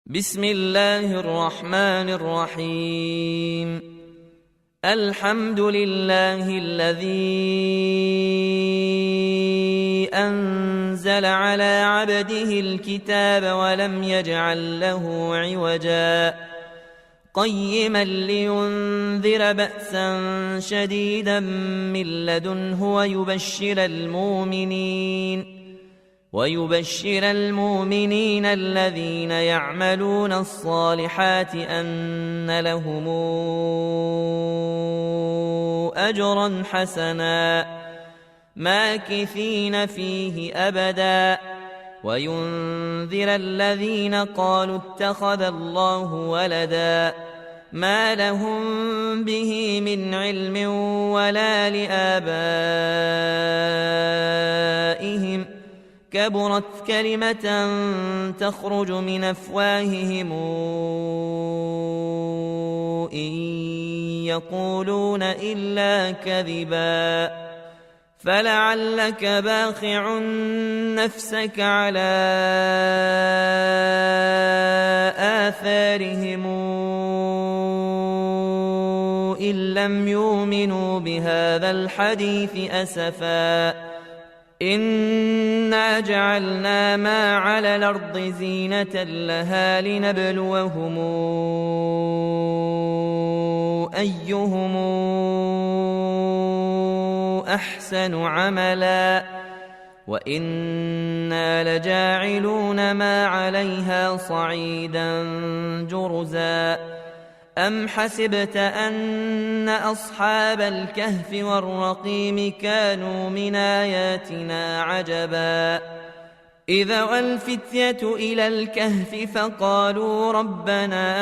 بسم الله الرحمن الرحيم. الحمد لله الذي أنزل على عبده الكتاب ولم يجعل له عوجا قيما لينذر بأسا شديدا من لدنه ويبشر المؤمنين الذين يعملون الصالحات أن لهم أجرا حسنا ماكثين فيه أبدا وينذر الذين قالوا اتخذ الله ولدا ما لهم به من علم ولا لآبائهم كبرت كلمة تخرج من أفواههم إن يقولون إلا كذبا فلعلك باخع نفسك على آثارهم إن لم يؤمنوا بهذا الحديث أسفا إنا جعلنا ما على الأرض زينة لها لنبلوهم أيهم أحسن عملا وإنا لجاعلون ما عليها صعيدا جرزا أم حسبت أن أصحاب الكهف والرقيم كانوا من آياتنا عجبا إذا والفتية إلى الكهف فقالوا ربنا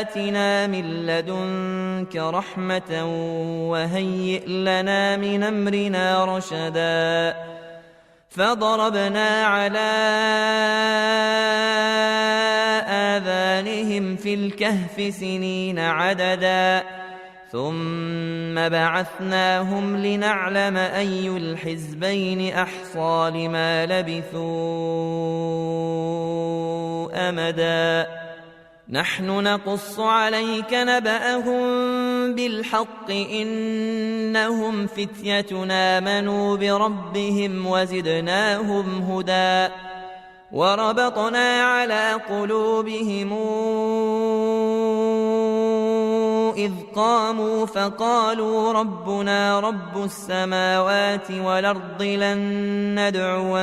آتنا من لدنك رحمة وهيئ لنا من أمرنا رشدا فضربنا على آذانهم في الكهف سنين عددا ثم بعثناهم لنعلم أي الحزبين أحصى لما لبثوا أمدا نحن نقص عليك نبأهم بالحق إنهم فتية آمنوا بربهم وزدناهم هدى وربطنا على قلوبهم إذ قاموا فقالوا ربنا رب السماوات والأرض لن ندعو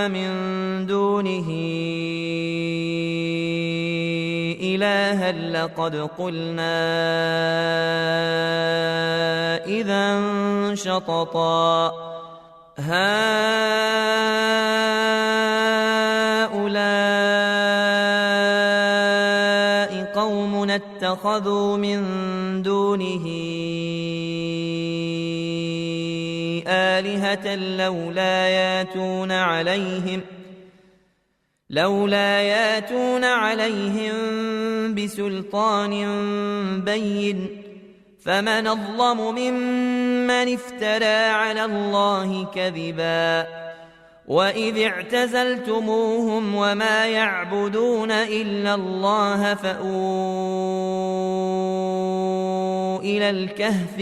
من دونه إلها لقد قلنا إذا شططا هؤلاء قوم اتخذوا من دونه آلهة لولا ياتون عليهم بسلطان بين فمن أظلم ممن افترى على الله كذبا وإذ اعتزلتموهم وما يعبدون إلا الله فأووا إلى الكهف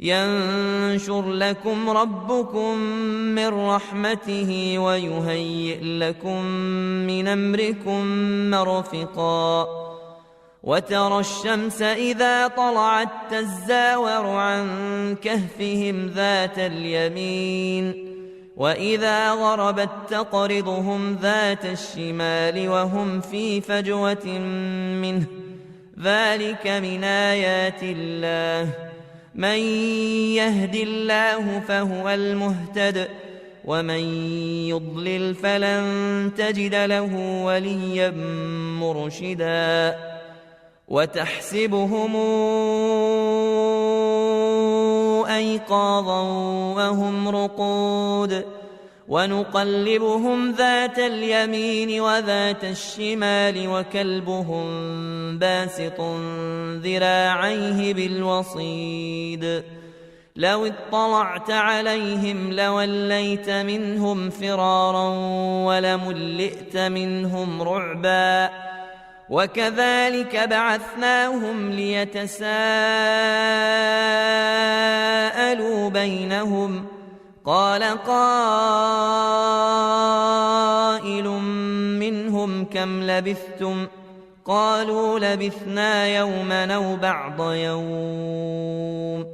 ينشر لكم ربكم من رحمته ويهيئ لكم من أمركم مرفقا وترى الشمس إذا طلعت تزاور عن كهفهم ذات اليمين وإذا غربت تقرضهم ذات الشمال وهم في فجوة منه ذلك من آيات الله من يهد الله فهو المهتد ومن يضلل فلن تجد له وليا مرشدا وتحسبهم أيقاظا وهم رقود ونقلبهم ذات اليمين وذات الشمال وكلبهم باسط ذراعيه بالوصيد لو اطلعت عليهم لوليت منهم فرارا ولملئت منهم رعبا وكذلك بعثناهم ليتساءلوا بينهم قال قائل منهم كم لبثتم قالوا لبثنا يوما أو بعض يوم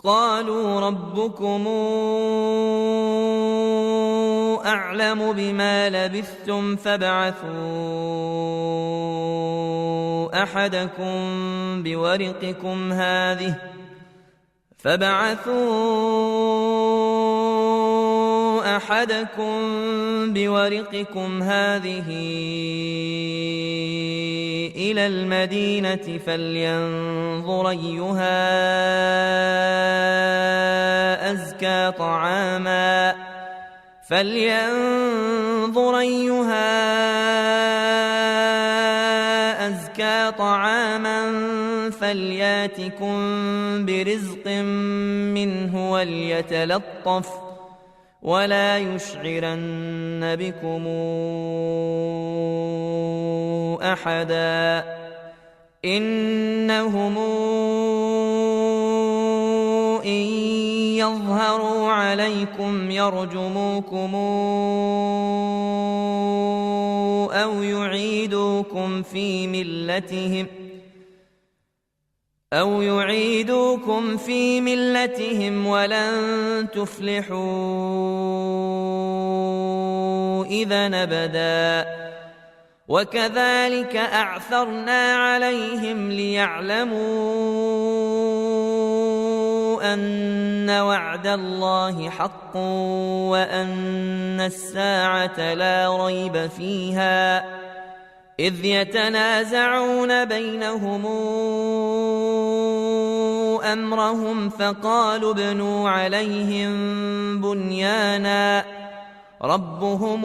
قالوا ربكم أعلم بما لبثتم فابعثوا أحدكم بورقكم هذه إلى المدينة فلينظر أيها أزكى طعاما فلياتكم برزق منه وليتلطف ولا يشعرن بكم أحدا إنهم إن يظهروا عليكم يرجموكم أو يعيدوكم في ملتهم ولن تفلحوا إذا أبدا وكذلك أعثرنا عليهم ليعلموا أن وعد الله حق وأن الساعة لا ريب فيها إذ يتنازعون بينهم أمرهم فقالوا ابنوا عليهم بنيانا ربهم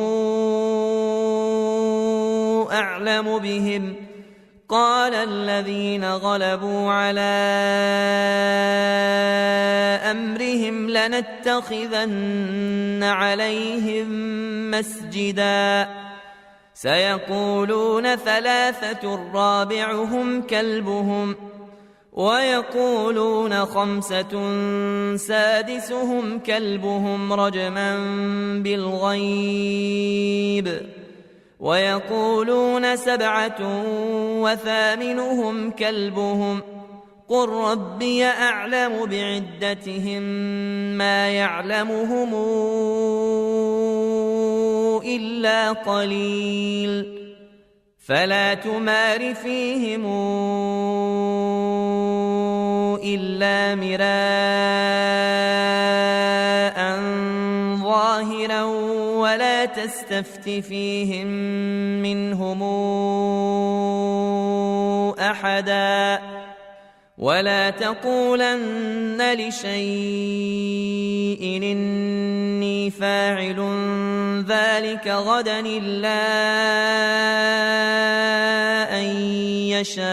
أعلم بهم قال الذين غلبوا على أمرهم لنتخذن عليهم مسجدا سيقولون ثلاثة رابعهم كلبهم ويقولون خمسة سادسهم كلبهم رجما بالغيب ويقولون سبعة وثامنهم كلبهم قل ربي أعلم بعدتهم ما يعلمهم إلا قليل فلا تمار فيهم إلا مراء ظاهرا ولا تستفت فيهم منهم أحدا ولا تقولن لشيء إني فاعل ذلك غدا إلا أن يشاء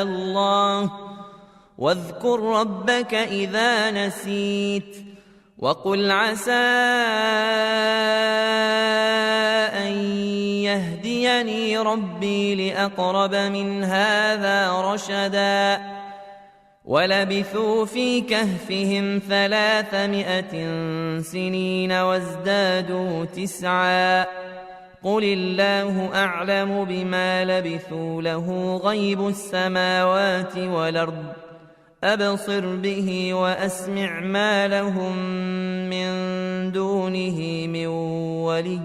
الله واذكر ربك إذا نسيت وقل عسى أن يهديني ربي لأقرب من هذا رشدا ولبثوا في كهفهم 300 سنين وازدادوا 9 قل الله أعلم بما لبثوا له غيب السماوات والأرض أبصر به وأسمع ما لهم من دونه من ولي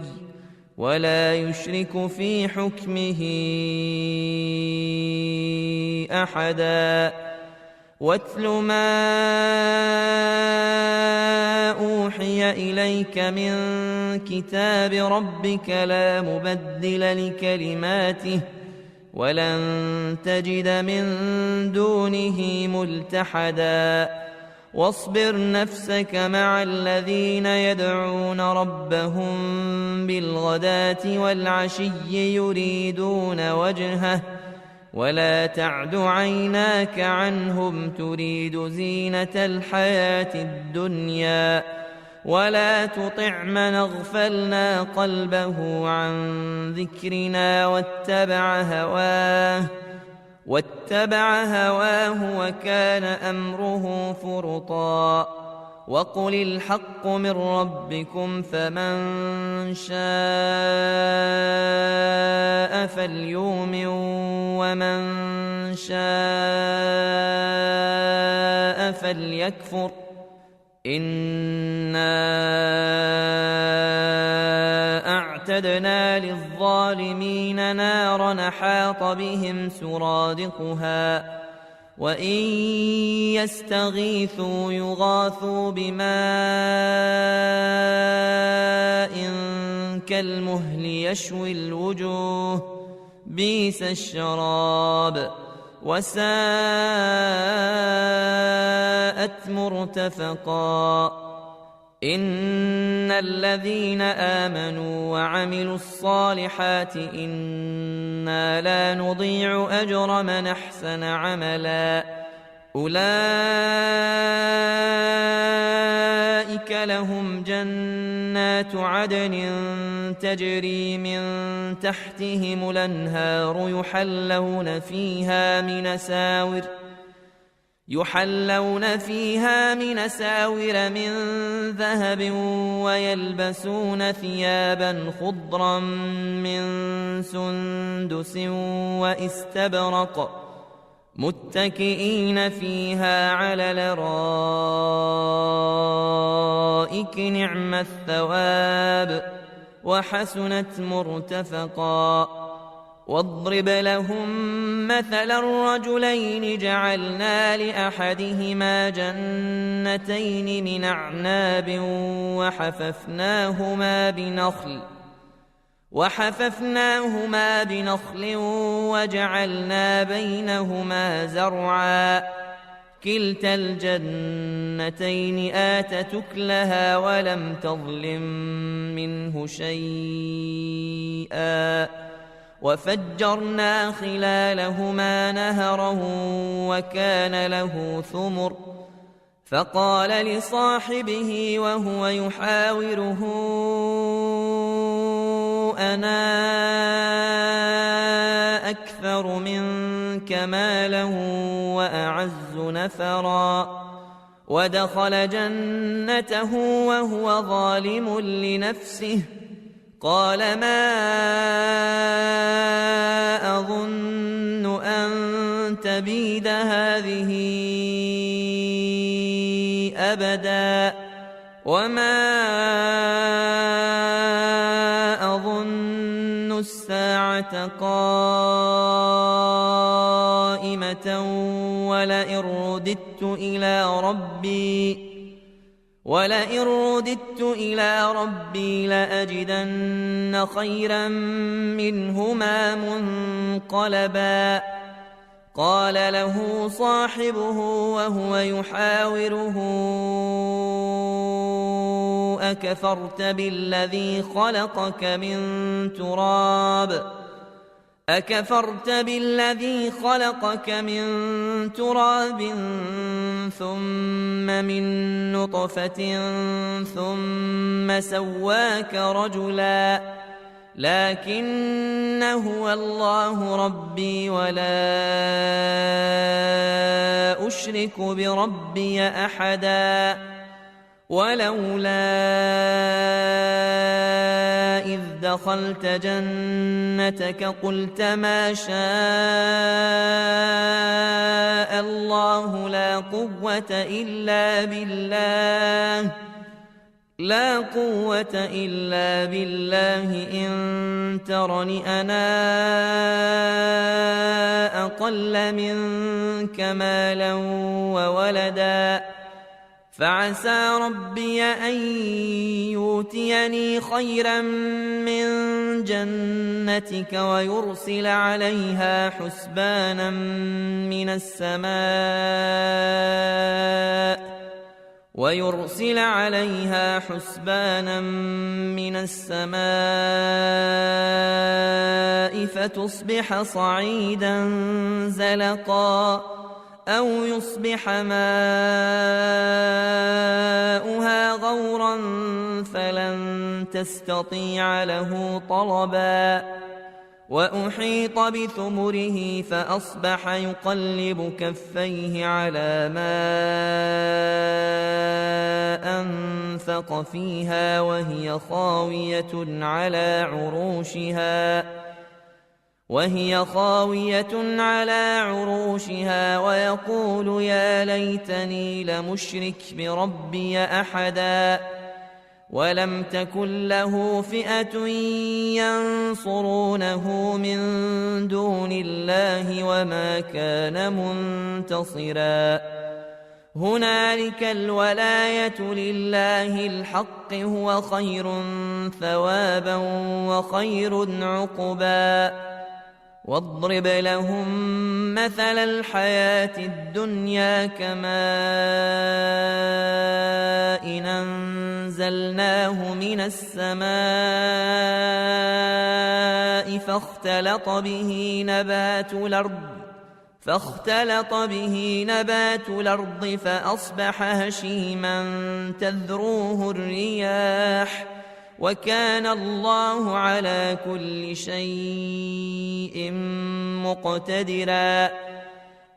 ولا يشرك في حكمه أحدا واتل ما أوحي إليك من كتاب ربك لا مبدل لكلماته ولن تجد من دونه ملتحدا واصبر نفسك مع الذين يدعون ربهم بالغداة والعشي يريدون وجهه ولا تعد عيناك عنهم تريد زينة الحياة الدنيا ولا تطع من اغفلنا قلبه عن ذكرنا واتبع هواه وكان أمره فرطا وقل الحق من ربكم فمن شاء فليؤمن ومن شاء فليكفر إنا أعتدنا للظالمين نارا أحاط بهم سرادقها وإن يستغيثوا يغاثوا بماء كالمهل يشوي الوجوه بئس الشراب وساءت مرتفقا إن الذين آمنوا وعملوا الصالحات إنا لا نضيع أجر من أحسن عملا أولئك لهم جنات عدن تجري من تحتهم الأنهار يحلون فيها من ساور من ذهب ويلبسون ثيابا خضرا من سندس واستبرق متكئين فيها على الأرائك نعم الثواب وحسنت مرتفقا واضرب لهم مثل الرجلين جعلنا لأحدهما جنتين من أعناب وحففناهما بنخل وجعلنا بينهما زرعا كلتا الجنتين آتت أكلها ولم تظلم منه شيئا وفجرنا خلالهما نهرا وكان له ثمر فقال لصاحبه وهو يحاوره أنا أكثر منك مالا وأعز نفرا ودخل جنته وهو ظالم لنفسه قال ما أظن أن تبيد هذه أبدا وما أظن الساعة قائمة ولئن رددت إلى ربي لأجدن خيرا منهما منقلبا قال له صاحبه وهو يحاوره أكفرت بالذي خلقك من تراب ثم من نطفة ثم سواك رجلا لكن هو الله ربي ولا أشرك بربي أحدا ولولا إذ دخلت جنتك قلت ما شاء الله لا قوة إلا بالله إن ترني أنا أقل منك مالا وولدا فعسى ربي أن يؤتيني خيرا من جنتك ويرسل عليها حسبانا من السماء ويرسل عليها حسبانا من السماء فتصبح صعيدا زلقا أو يصبح ماؤها غورا فلن تستطيع له طلبا وأحيط بثمره فأصبح يقلب كفيه على ما أنفق فيها وهي خاوية على عروشها ويقول يا ليتني لمشرك بربي أحدا ولم تكن له فئة ينصرونه من دون الله وما كان منتصرا هنالك الولاية لله الحق هو خير ثوابا وخير عقبا واضرب لهم مثل الحياة الدنيا كماء إن أنزلناه من السماء فاختلط به نبات الأرض فأصبح هشيما تذروه الرياح وكان الله على كل شيء مقتدرا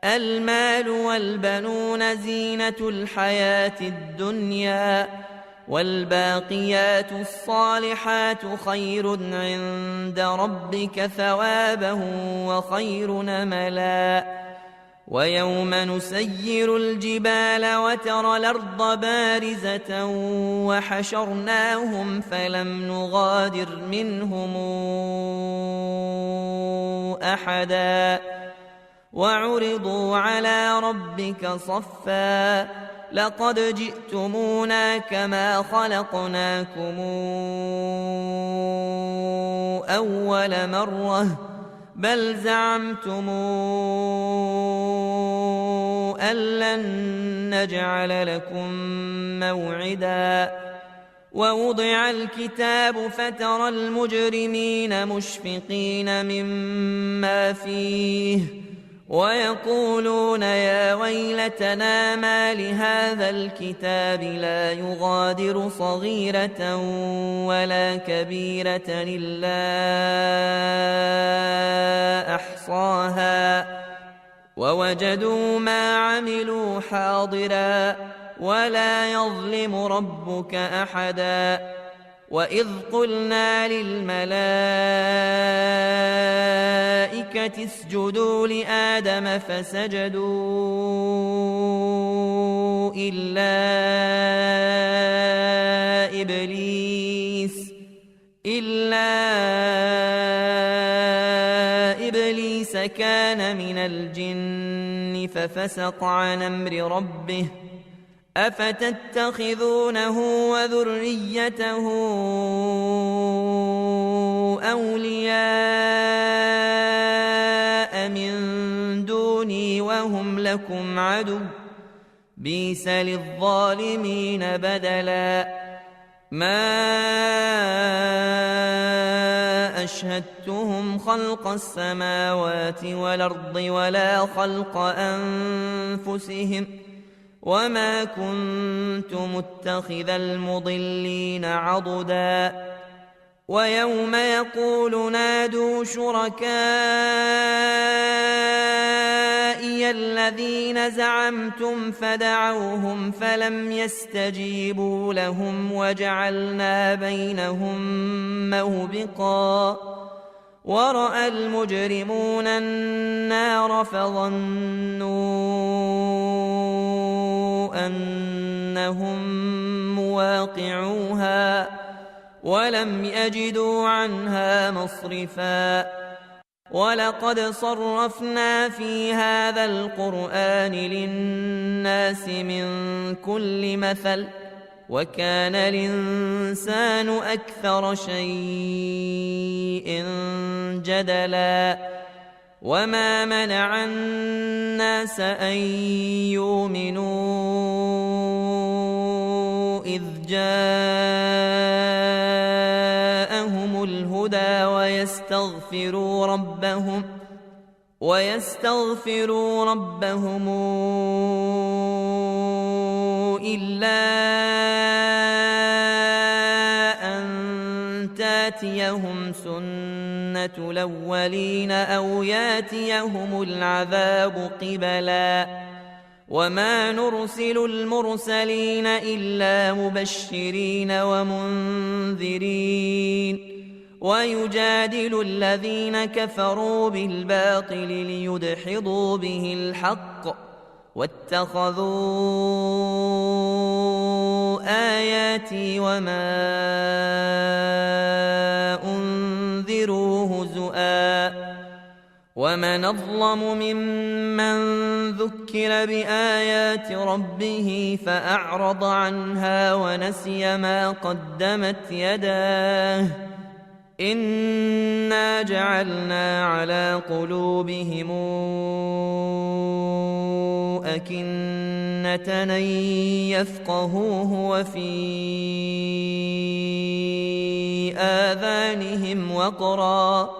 المال والبنون زينة الحياة الدنيا والباقيات الصالحات خير عند ربك ثوابا وخير نملا ويوم نسير الجبال وترى الأرض بارزة وحشرناهم فلم نغادر منهم أحدا وعرضوا على ربك صفا لقد جئتمونا كما خلقناكم أول مرة بل زعمتم أن لن نجعل لكم موعدا ووضع الكتاب فترى المجرمين مشفقين مما فيه ويقولون يا ويلتنا ما لهذا الكتاب لا يغادر صغيرة ولا كبيرة إلا أحصاها ووجدوا ما عملوا حاضرا ولا يظلم ربك أحدا وإذ قلنا للملائكة اسجدوا لآدم فسجدوا إلا إبليس كان من الجن ففسق عن أمر ربه أفتتخذونه وذريته أولياء من دوني وهم لكم عدو بئس للظالمين بدلا ما أشهدتهم خلق السماوات والأرض ولا خلق أنفسهم وما كنت متخذ المضلين عضدا ويوم يقول نادوا شركائي الذين زعمتم فدعوهم فلم يستجيبوا لهم وجعلنا بينهم موبقا ورأى المجرمون النار فظنوا أنهم مواقعوها ولم يجدوا عنها مصرفا ولقد صرفنا في هذا القرآن للناس من كل مثل وكان الإنسان أكثر شيء جدلا وما منع الناس أن يؤمنوا جاءهم الهدى ويستغفروا ربهم إلا أن تاتيهم سنة الأولين أو ياتيهم العذاب قبلا وما نرسل المرسلين إلا مبشرين ومنذرين ويجادل الذين كفروا بالباطل ليدحضوا به الحق واتخذوا آياتي وما أنذروا هزؤا ومن أظلم ممن ذكر بآيات ربه فأعرض عنها ونسي ما قدمت يداه إنا جعلنا على قلوبهم أكنة أن يفقهوه وفي آذانهم وقرا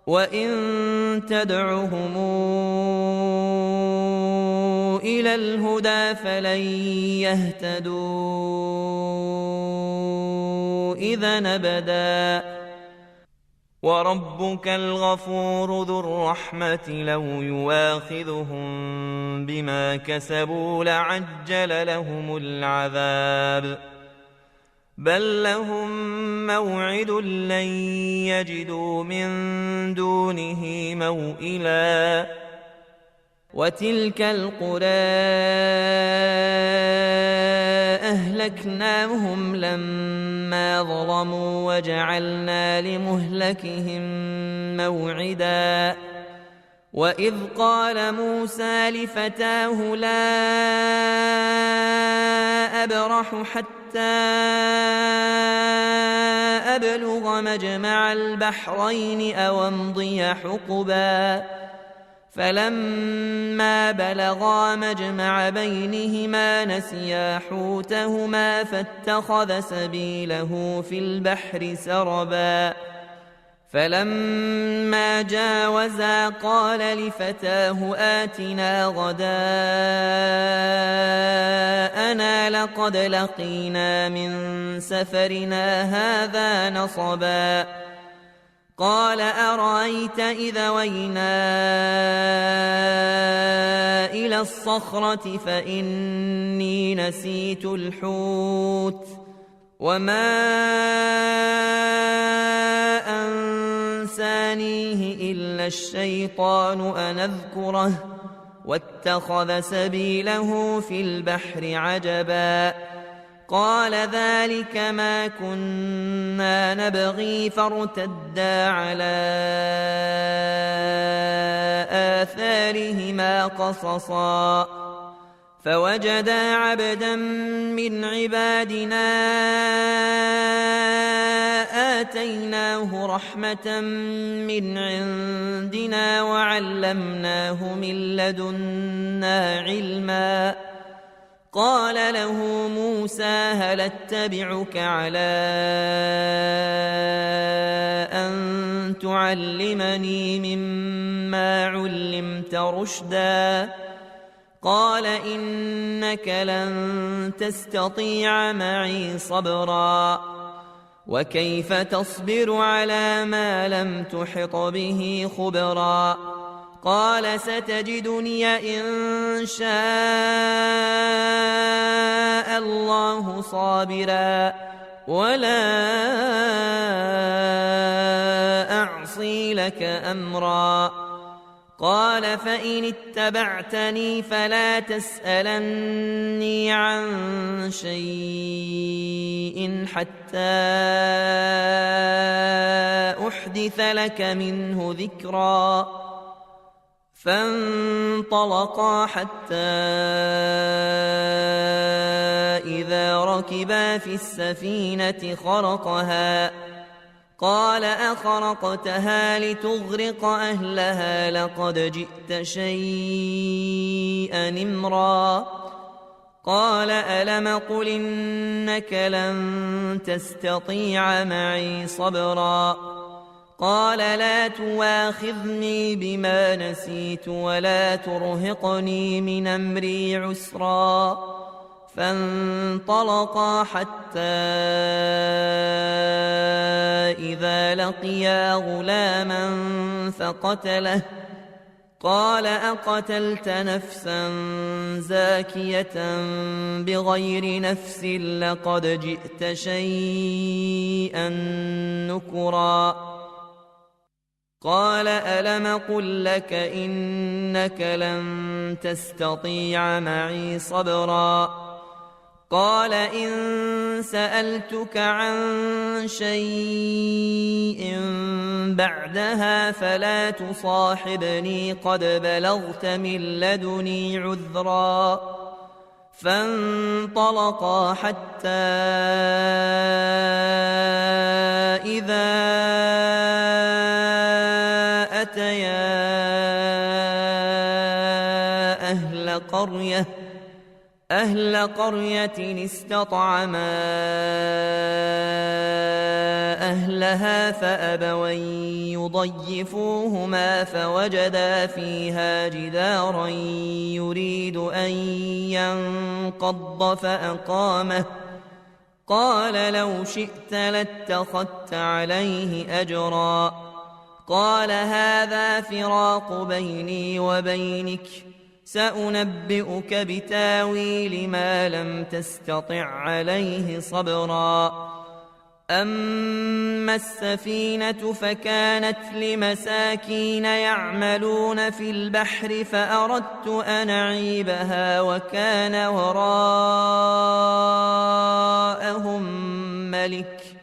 وإن تدعهم إلى الهدى فلن يهتدوا إذا أبدا وربك الغفور ذو الرحمة لو يواخذهم بما كسبوا لعجل لهم العذاب بل لهم موعد لن يجدوا من دونه موئلا وتلك القرى أهلكناهم لما ظلموا وجعلنا لمهلكهم موعدا وإذ قال موسى لفتاه لا أبرح حتى أبلغ مجمع البحرين أو أمضي حقبا فلما بلغا مجمع بينهما نسيا حوتهما فاتخذ سبيله في البحر سربا فلما جاوزا قال لفتاه آتنا غداءنا لقد لقينا من سفرنا هذا نصبا قال أرأيت إذا وينا إلى الصخرة فإني نسيت الحوت وما أنسانيه إلا الشيطان أن أذكره واتخذ سبيله في البحر عجبا قال ذلك ما كنا نبغي فارتدا على آثارهما قصصا فوجدا عبدا من عبادنا آتيناه رحمة من عندنا وعلمناه من لدنا علما قال له موسى هل اتبعك على أن تعلمني مما علمت رشدا قال إنك لن تستطيع معي صبرا وكيف تصبر على ما لم تحط به خبرا قال ستجدني إن شاء الله صابرا ولا أعصي لك أمرا قال فإن اتبعتني فلا تسألني عن شيء حتى أحدث لك منه ذكرا فانطلقا حتى إذا ركبا في السفينة خرقها قال أخرقتها لتغرق أهلها لقد جئت شيئا إمرا قال ألم قل إنك لن تستطيع معي صبرا قال لا تواخذني بما نسيت ولا ترهقني من أمري عسرا فانطلقا حتى إذا لقيا غلاما فقتله قال أقتلت نفسا زاكية بغير نفس لقد جئت شيئا نكرا قال ألم قل لك إنك لن تستطيع معي صبرا قال إن سألتك عن شيء بعدها فلا تصاحبني قد بلغت من لدني عذرا فانطلقا حتى إذا أتيا أهل قرية استطعما أهلها فأبوا يضيفوهما فوجدا فيها جدارا يريد أن ينقض فأقامه قال لو شئت لاتخذت عليه أجرا قال هذا فراق بيني وبينك سأنبئك بتاويل ما لم تستطع عليه صبرا أما السفينة فكانت لمساكين يعملون في البحر فأردت أن أعيبها وكان وراءهم ملك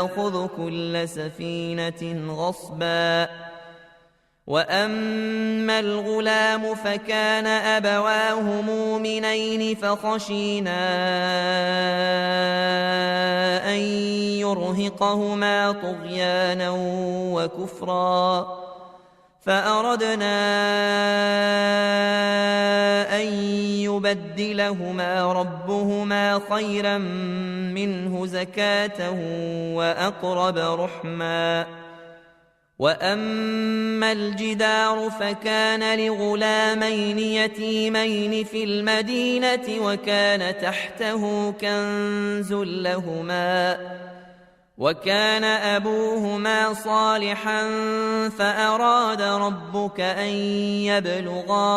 يأخذ كل سفينة غصبا وأما الغلام فكان أبواه مؤمنين فخشينا أن يرهقهما طغيانا وكفرا فأردنا أن يبدلهما ربهما خيرا منه زكاة وأقرب رحما وأما الجدار فكان لغلامين يتيمين في المدينة وكان تحته كنز لهما وكان أبوهما صالحا فأراد ربك أن يبلغا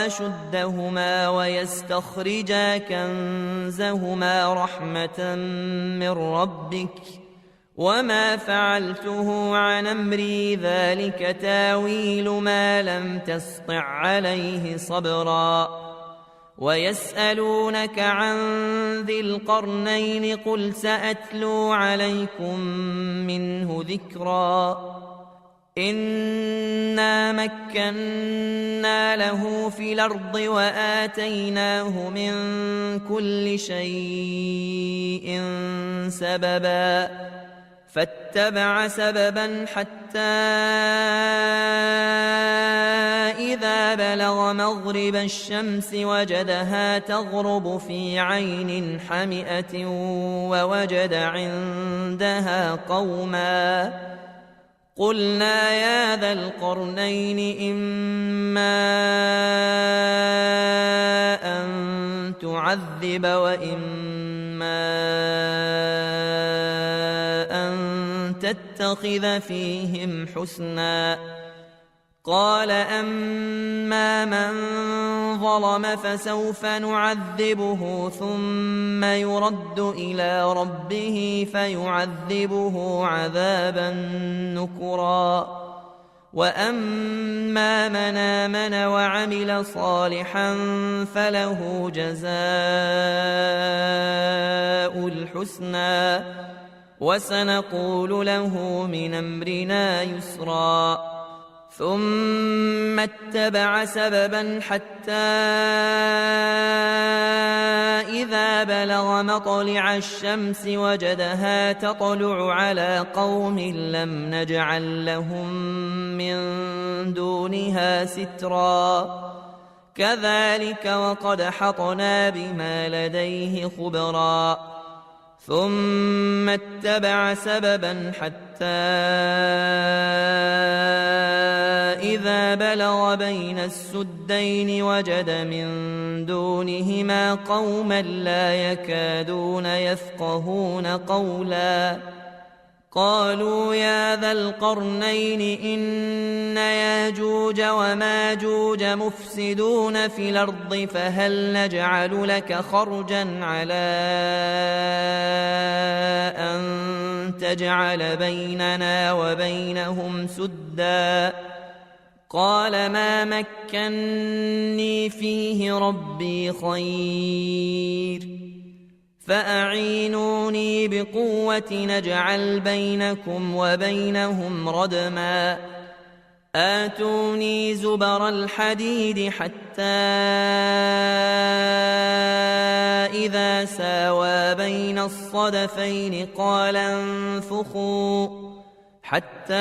أشدهما ويستخرجا كنزهما رحمة من ربك وما فعلته عن أمري ذلك تاويل ما لم تسطع عليه صبرا ويسألونك عن ذي القرنين قل سأتلو عليكم منه ذكرا إنا مكنا له في الأرض وآتيناه من كل شيء سببا فاتبع سببا حتى إذا بلغ مغرب الشمس وجدها تغرب في عين حمئة ووجد عندها قوما قلنا يا ذا القرنين إما أن تعذب وإما أن تتخذ فيهم حسنا قال أما من ظلم فسوف نعذبه ثم يرد إلى ربه فيعذبه عذابا نكرا وأما من آمن وعمل صالحا فله جزاء الحسنى وسنقول له من أمرنا يسرا ثم اتبع سببا حتى إذا بلغ مطلع الشمس وجدها تطلع على قوم لم نجعل لهم من دونها سترا كذلك وقد حطنا بما لديه خبرا ثم اتبع سببا حتى إذا بلغ بين السدين وجد من دونهما قوما لا يكادون يفقهون قولا قالوا يا ذا القرنين إن ياجوج وماجوج مفسدون في الأرض فهل نجعل لك خرجا على أن تجعل بيننا وبينهم سدا قال ما مكني فيه ربي خير فأعينوني بقوة نجعل بينكم وبينهم ردما آتوني زبر الحديد حتى إذا ساوى بين الصدفين قال انفخوا حتى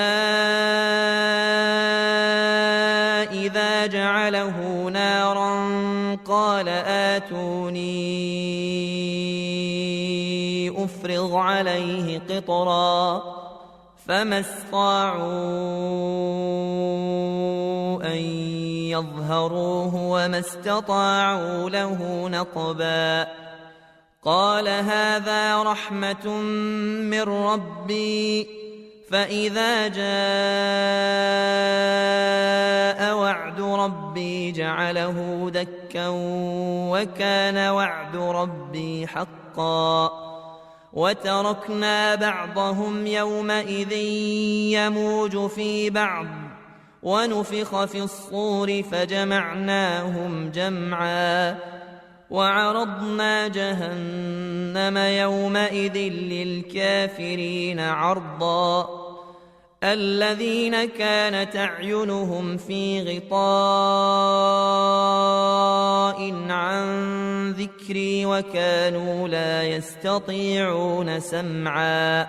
إذا جعله نارا قال آتوني أفرغ عليه قطرا فما استطاعوا أن يظهروه وما استطاعوا له نقبا قال هذا رحمة من ربي فإذا جاء وعد ربي جعله دكا وكان وعد ربي حقا وتركنا بعضهم يومئذ يموج في بعض ونفخ في الصور فجمعناهم جمعا وعرضنا جهنم يومئذ للكافرين عرضا الذين كانت أعينهم في غطاء عن ذكري وكانوا لا يستطيعون سمعا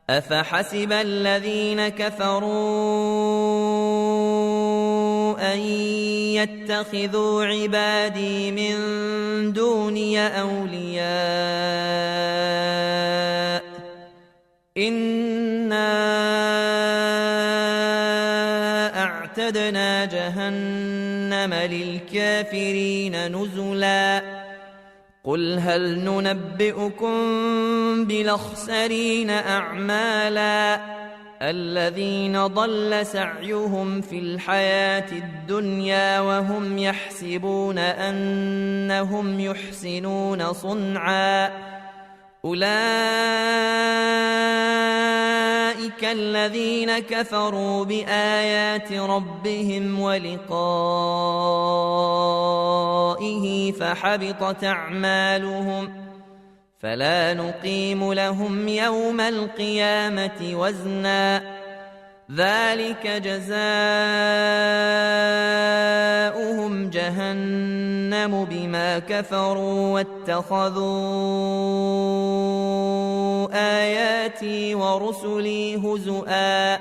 أفحسب الذين كفروا أن يتخذوا عبادي من دوني أولياء إنا أعتدنا جهنم للكافرين نزلا قل هل ننبئكم بالأخسرين أعمالا الذين ضل سعيهم في الحياة الدنيا وهم يحسبون أنهم يحسنون صنعا أولئك الذين كفروا بآيات ربهم ولقائه فحبطت أعمالهم فلا نقيم لهم يوم القيامة وزنا ذلك جزاؤهم جهنم بما كفروا واتخذوا آياتي ورسلي هزؤا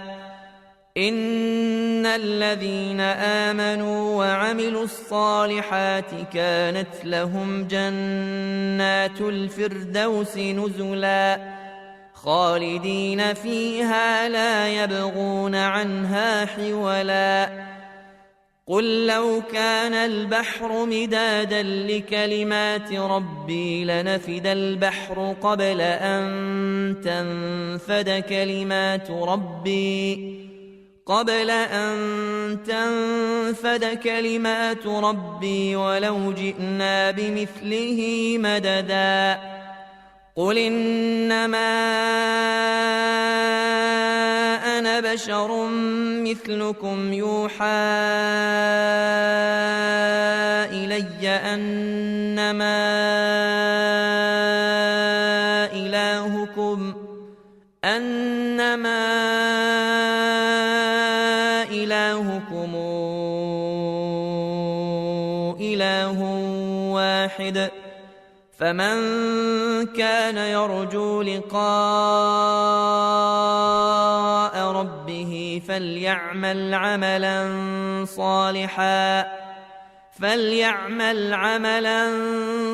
إن الذين آمنوا وعملوا الصالحات كانت لهم جنات الفردوس نزلا خالدين فيها لا يبغون عنها حولا قل لو كان البحر مدادا لكلمات ربي لنفد البحر قبل أن تنفد كلمات ربي ولو جئنا بمثله مددا قل إنما أنا بشر مثلكم يوحى إلي أنما إلهكم إله واحد فمن كان يرجو لقاء ربه فليعمل عملا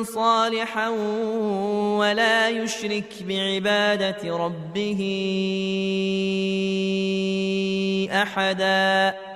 صالحا ولا يشرك بعبادة ربه أحدا.